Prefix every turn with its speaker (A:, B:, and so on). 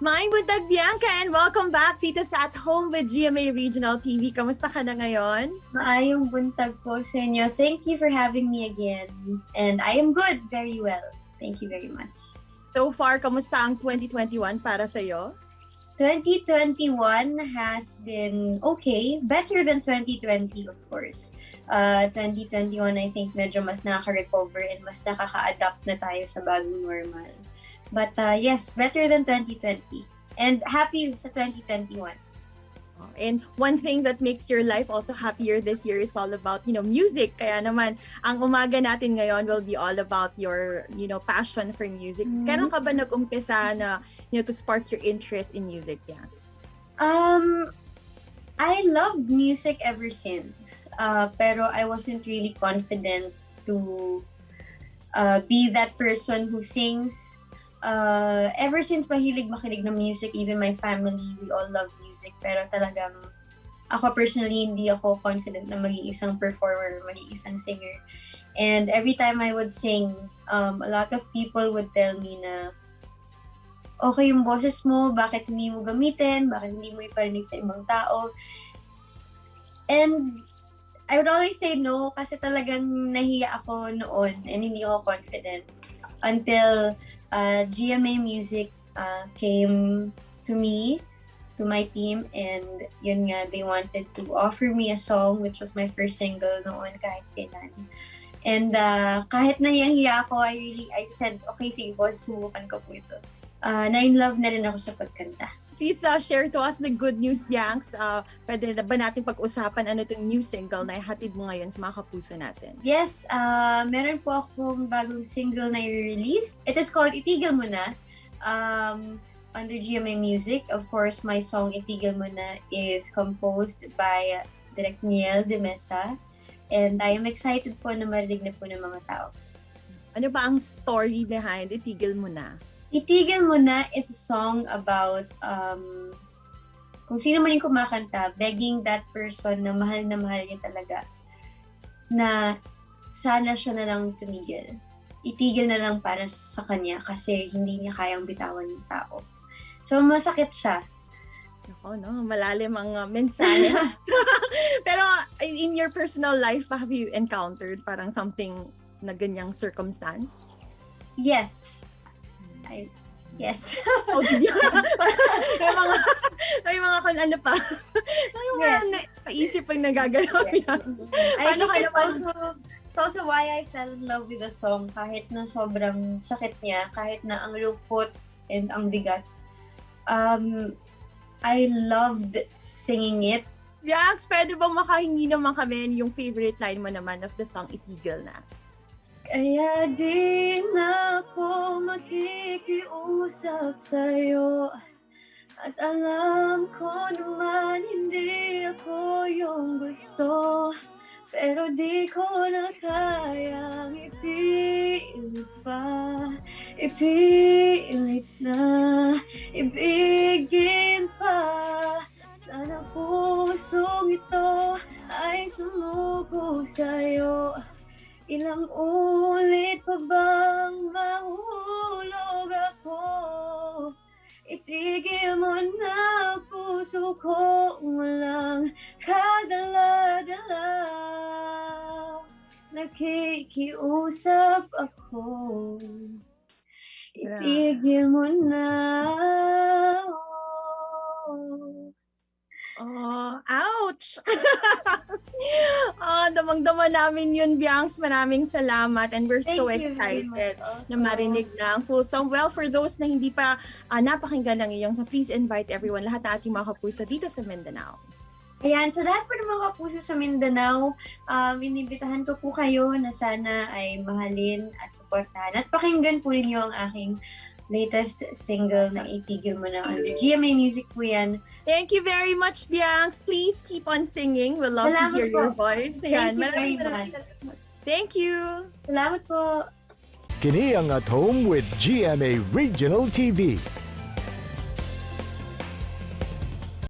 A: Maing buntag Bianca and welcome back dito sa At Home with GMA Regional TV. Kamusta ka na ngayon?
B: Maayong buntag po sa inyo. Thank you for having me again. And I am good, very well. Thank you very much.
A: So far, kamusta ang 2021 para sa'yo?
B: 2021 has been okay. Better than 2020, of course. 2021, I think medyo mas nakaka-recover and mas nakaka-adapt na tayo sa bagong normal. But yes, better than 2020. And happy sa 2021.
A: And one thing that makes your life also happier this year is all about, music. Kaya naman, ang umaga natin ngayon will be all about your, passion for music. Kailan ka ba nag-umpisa na, to spark your interest in music, Yes?
B: I loved music ever since. Pero I wasn't really confident to be that person who sings. Ever since mahilig makinig ng music, even my family, we all love music. Pero talagang ako personally, hindi ako confident na maging isang performer, maging isang singer. And every time I would sing, a lot of people would tell me na, okay yung boses mo, bakit hindi mo gamitin, bakit hindi mo iparinig sa ibang tao. And I would always say no kasi talagang nahiya ako noon and hindi ako confident until GMA Music came to me, to my team, and yun nga, they wanted to offer me a song which was my first single noon kahit kailan. And kahit nahiya ako, I said, okay, sige po, subukan ko po ito. Na-in-love na rin ako sa pagkanta.
A: Please share to us the good news, Yanks. Pwede na ba natin pag-usapan ano itong new single na ihatid mo ngayon sa mga kapuso natin?
B: Yes, meron po akong bagong single na i-release. It is called Itigil Mo Na, under GMA Music. Of course, my song Itigil Mo Na is composed by Direk Niel de Mesa. And I am excited po na marinig na po ng mga tao.
A: Ano ba ang story behind Itigil Mo Na?
B: Itigil Mo Na is a song about kung sino man yung kumakanta, begging that person na mahal niya talaga na sana siya na lang tumigil. Itigil na lang para sa kanya kasi hindi niya kayang bitawan yung tao. So, masakit siya.
A: Ako, no? Malalim ang mensahe. Pero in your personal life, have you encountered parang something na ganyang circumstance?
B: Yes. Yes.
A: may mga kung ano pa. May mga
B: Yes.
A: paisip pag nagagalaw.
B: Yes. I think it's also why I fell in love with the song kahit na sobrang sakit niya, kahit na ang lungkot and ang bigat. I loved singing it.
A: Yax, pwede bang makahingi naman kami yung favorite line mo naman of the song Itigil Na?
B: Kaya di na ako makikiusap sa'yo at alam ko naman hindi ako yung gusto, pero di ko na kayang ipilit pa, ipilit na ibigin pa. Sana pusong ito ay sumuko sa'yo. Ilang ulit pa bang mahulog ako? Itigil mo na puso ko walang kadala-dala. Nakikiusap ako. Itigil mo na.
A: Oh, ouch! Damang-dama namin yun, Bianx. Maraming salamat and we're so excited na marinig na ang full song. Well, for those na hindi pa napakinggan ng iyong, so please invite everyone, lahat ng ating mga kapuso dito sa Mindanao.
B: Ayan, sa lahat po ng mga kapuso sa Mindanao, inibitahan ko po kayo na sana ay mahalin at suportahan. At pakinggan po rin yung aking latest single na Itigil Mo Na under GMA Music po yan.
A: Thank you very much, Bianx. Please keep on singing. We'll love to hear your voice.
B: Thank you very much.
A: Thank you.
B: Salamat po.
C: Kini ang At Home with GMA Regional TV.